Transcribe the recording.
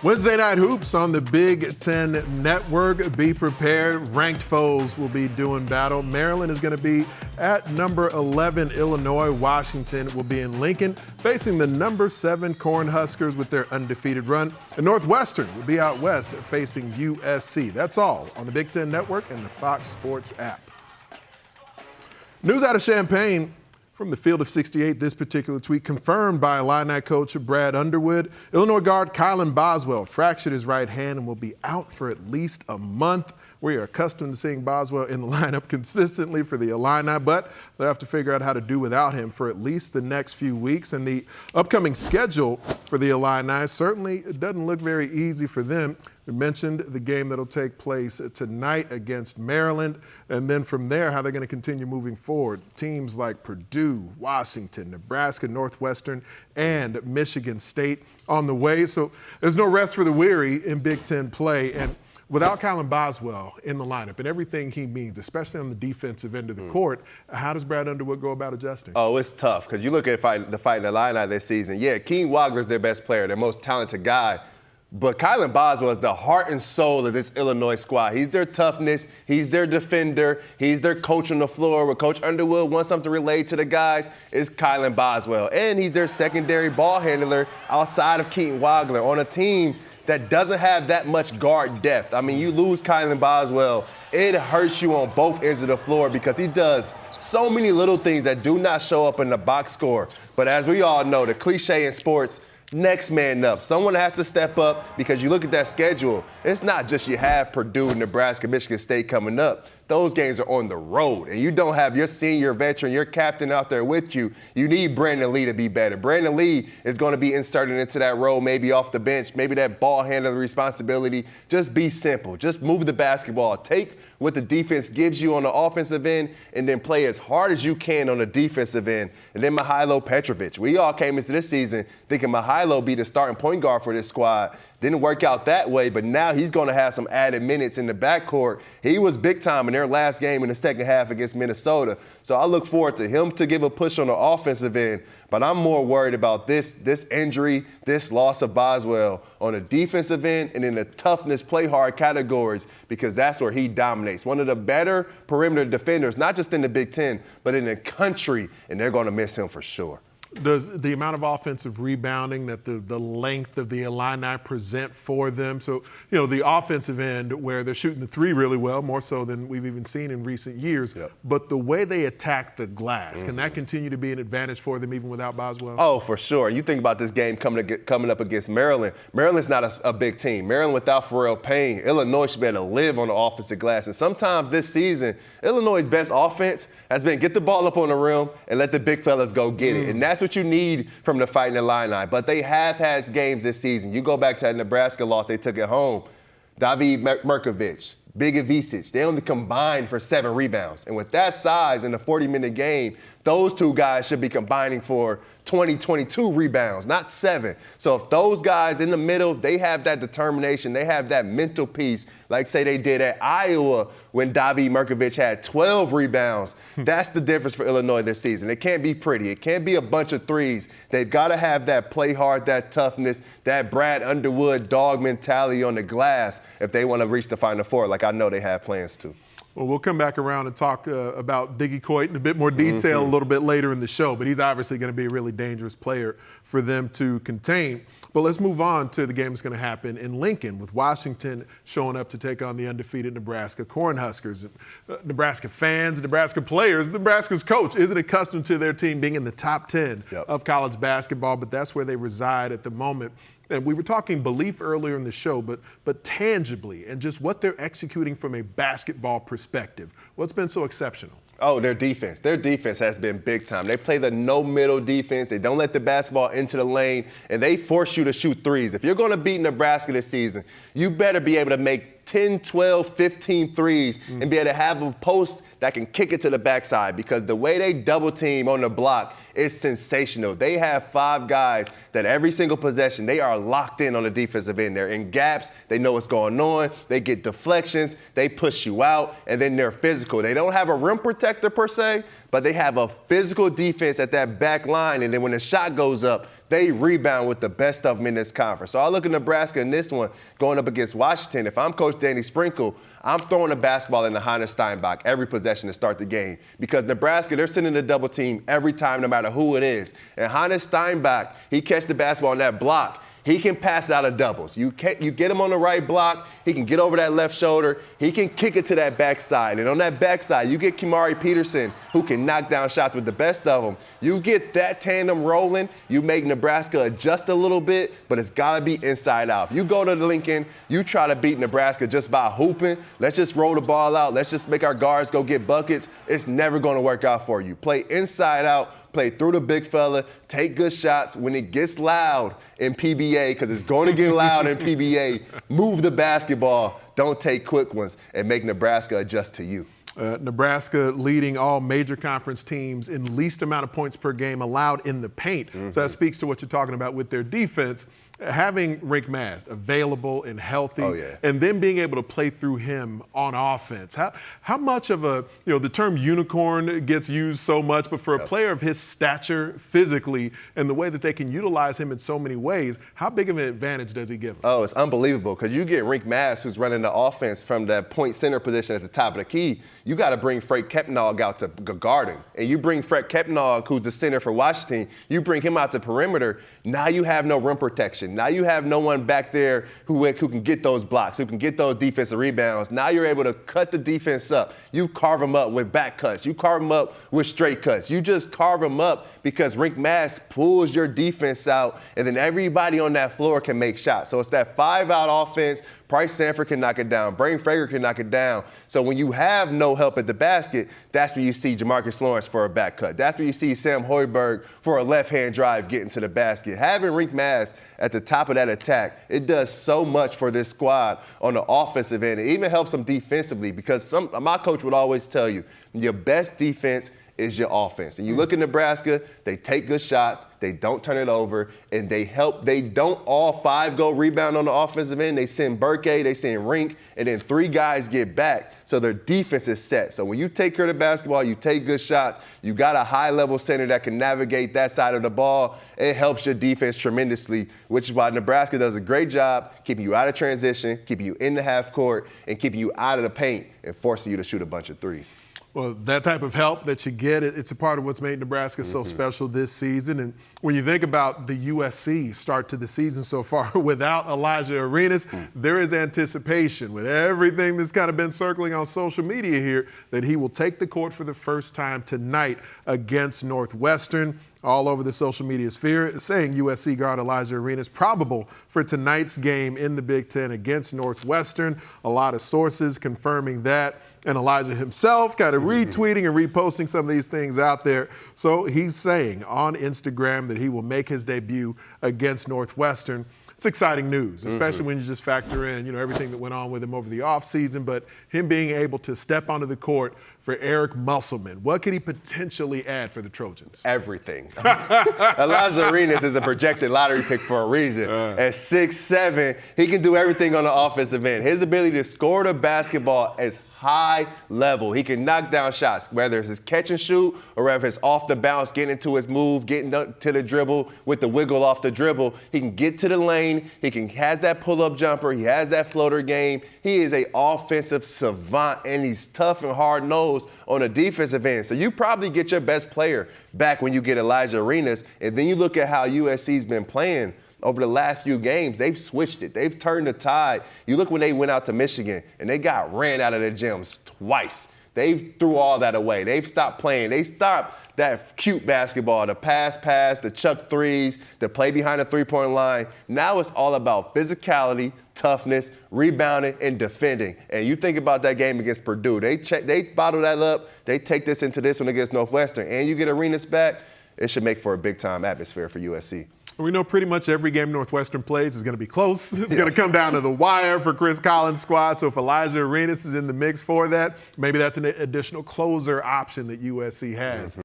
Wednesday Night Hoops on the Big Ten Network. Be prepared. Ranked foes will be doing battle. Maryland is going to be at number 11 Illinois. Washington will be in Lincoln facing the number 7 Cornhuskers with their undefeated run. And Northwestern will be out west facing USC. That's all on the Big Ten Network and the Fox Sports app. News out of Champaign. From the Field of 68, this particular tweet confirmed by Illini coach Brad Underwood. Illinois guard Kylin Boswell fractured his right hand and will be out for at least a month. We are accustomed to seeing Boswell in the lineup consistently for the Illini, but they'll have to figure out how to do without him for at least the next few weeks. And the upcoming schedule for the Illini certainly doesn't look very easy for them. We mentioned the game that'll take place tonight against Maryland, and then from there, how they're going to continue moving forward. Teams like Purdue, Washington, Nebraska, Northwestern, and Michigan State on the way. So there's no rest for the weary in Big Ten play. And without Kylin Boswell in the lineup and everything he means, especially on the defensive end of the court, how does Brad Underwood go about adjusting? Oh, it's tough because you look at the Fighting Illini this season. Yeah, Keen Wagler's their best player, their most talented guy. But Kylin Boswell is the heart and soul of this Illinois squad. He's their toughness. He's their defender. He's their coach on the floor. Where Coach Underwood wants something to relay to the guys is Kylin Boswell. And he's their secondary ball handler outside of Keaton Wagler on a team that doesn't have that much guard depth. I mean, you lose Kylin Boswell, it hurts you on both ends of the floor because he does so many little things that do not show up in the box score. But as we all know, the cliche in sports, next man up. Someone has to step up because you look at that schedule. It's not just you have Purdue, Nebraska, Michigan State coming up. Those games are on the road, and you don't have your senior veteran, your captain out there with you. You need Brandon Lee to be better. Brandon Lee is going to be inserted into that role, maybe off the bench, maybe that ball handling responsibility. Just be simple. Just move the basketball. Take what the defense gives you on the offensive end and then play as hard as you can on the defensive end. And then Mihailo Petrovic. We all came into this season thinking Mihailo be the starting point guard for this squad. Didn't work out that way, but now he's going to have some added minutes in the backcourt. He was big time in their last game in the second half against Minnesota. So I look forward to him to give a push on the offensive end. But I'm more worried about this injury, this loss of Boswell on the defensive end and in the toughness, play hard categories because that's where he dominates. One of the better perimeter defenders, not just in the Big Ten, but in the country, and they're going to miss him for sure. Does the amount of offensive rebounding that the length of the Illini present for them? So, you know, the offensive end where they're shooting the three really well, more so than we've even seen in recent years. Yep. But the way they attack the glass, can that continue to be an advantage for them even without Boswell? Oh, for sure. You think about this game coming up against Maryland. Maryland's not a big team. Maryland without Pharrell Payne, Illinois should be able to live on the offensive glass. And sometimes this season, Illinois' best offense has been get the ball up on the rim and let the big fellas go get it. And that's what you need from the Fighting Illini. But they have had games this season. You go back to that Nebraska loss, they took it home. David Merkovich, Big Ivicic, they only combined for 7 rebounds. And with that size in a 40-minute game, those two guys should be combining for 22 rebounds, not 7. So if those guys in the middle, they have that determination, they have that mental piece, like say they did at Iowa when David Merkovich had 12 rebounds, that's the difference for Illinois this season. It can't be pretty. It can't be a bunch of threes. They've got to have that play hard, that toughness, that Brad Underwood dog mentality on the glass if they want to reach the Final Four, like I know they have plans to. Well, we'll come back around and talk about Diggy Coit in a bit more detail a little bit later in the show, but he's obviously going to be a really dangerous player for them to contain. But let's move on to the game that's going to happen in Lincoln with Washington showing up to take on the undefeated Nebraska Cornhuskers. Nebraska fans, Nebraska players, Nebraska's coach isn't accustomed to their team being in the top 10 of college basketball, but that's where they reside at the moment. And we were talking belief earlier in the show, but tangibly and just what they're executing from a basketball perspective. What's been so exceptional? Oh, their defense. Their defense has been big time. They play the no-middle defense. They don't let the basketball into the lane, and they force you to shoot threes. If you're going to beat Nebraska this season, you better be able to make 10, 12, 15 threes and be able to have a post that can kick it to the backside because the way they double team on the block is sensational. They have 5 guys that every single possession, they are locked in on the defensive end. They're in gaps. They know what's going on. They get deflections. They push you out, and then they're physical. They don't have a rim protector per se, but they have a physical defense at that back line, and then when the shot goes up, they rebound with the best of them in this conference. So I look at Nebraska in this one going up against Washington. If I'm Coach Danny Sprinkle, I'm throwing the basketball in the Hannah Steinbach every possession to start the game because Nebraska, they're sending the double team every time, no matter who it is. And Hannah Steinbach, he catch the basketball on that block. He can pass out of doubles. You get him on the right block, he can get over that left shoulder, he can kick it to that backside. And on that backside, you get Kimari Peterson, who can knock down shots with the best of them. You get that tandem rolling, you make Nebraska adjust a little bit, but it's got to be inside out. If you go to Lincoln, you try to beat Nebraska just by hooping, let's just roll the ball out, let's just make our guards go get buckets, it's never going to work out for you. Play inside out, play through the big fella, take good shots. When it gets loud in PBA, because it's going to get loud in PBA, move the basketball, don't take quick ones, and make Nebraska adjust to you. Nebraska leading all major conference teams in least amount of points per game allowed in the paint. So that speaks to what you're talking about with their defense. Having Rink Mast available and healthy, and then being able to play through him on offense. How much of a, the term unicorn gets used so much, but for a player of his stature physically and the way that they can utilize him in so many ways, how big of an advantage does he give them? Oh, it's unbelievable because you get Rink Mast, who's running the offense from that point center position at the top of the key. You got to bring Fred Kepnog out to guard him. And you bring Fred Kepnog, who's the center for Washington, you bring him out to perimeter. Now you have no rim protection. Now you have no one back there who can get those blocks, who can get those defensive rebounds. Now you're able to cut the defense up. You carve them up with back cuts. You carve them up with straight cuts. You just carve them up because Rink Mast pulls your defense out, and then everybody on that floor can make shots. So it's that five-out offense. Price Sanford can knock it down. Brain Frager can knock it down. So when you have no help at the basket, that's when you see Jamarcus Lawrence for a back cut. That's when you see Sam Hoiberg for a left-hand drive getting to the basket. Having Rink Mast at the top of that attack, it does so much for this squad on the offensive end. It even helps them defensively because my coach would always tell you, your best defense is your offense. And you look at Nebraska, they take good shots, they don't turn it over, and they don't all five go rebound on the offensive end. They send Burke, they send Rink, and then three guys get back. So their defense is set. So when you take care of the basketball, you take good shots, you got a high-level center that can navigate that side of the ball, it helps your defense tremendously, which is why Nebraska does a great job keeping you out of transition, keeping you in the half court, and keeping you out of the paint and forcing you to shoot a bunch of threes. Well, that type of help that you get, it's a part of what's made Nebraska so special this season. And when you think about the USC start to the season so far without Elijah Arenas, there is anticipation with everything that's kind of been circling on social media here that he will take the court for the first time tonight against Northwestern. All over the social media sphere, saying USC guard Elijah Arenas probable for tonight's game in the Big Ten against Northwestern. A lot of sources confirming that. And Elijah himself kind of retweeting and reposting some of these things out there. So he's saying on Instagram that he will make his debut against Northwestern. It's exciting news, especially when you just factor in, everything that went on with him over the offseason, but him being able to step onto the court for Eric Musselman. What could he potentially add for the Trojans? Everything. Elijah Arenas is a projected lottery pick for a reason. At 6'7", he can do everything on the offensive end. His ability to score the basketball is high level. He can knock down shots, whether it's his catch and shoot or whether it's off the bounce, getting into his move, getting to the dribble with the wiggle off the dribble. He can get to the lane. He has that pull-up jumper. He has that floater game. He is an offensive savant, and he's tough and hard-nosed on the defensive end. So you probably get your best player back when you get Elijah Arenas, and then you look at how USC's been playing over the last few games. They've switched it. They've turned the tide. You look when they went out to Michigan and they got ran out of their gyms twice. They threw all that away. They've stopped playing. They stopped that cute basketball, the pass, the chuck threes, the play behind the three-point line. Now it's all about physicality, toughness, rebounding, and defending. And you think about that game against Purdue. They bottle that up. They take this into this one against Northwestern. And you get Arenas back, it should make for a big-time atmosphere for USC. We know pretty much every game Northwestern plays is going to be close. It's going to come down to the wire for Chris Collins' squad. So if Elijah Arenas is in the mix for that, maybe that's an additional closer option that USC has.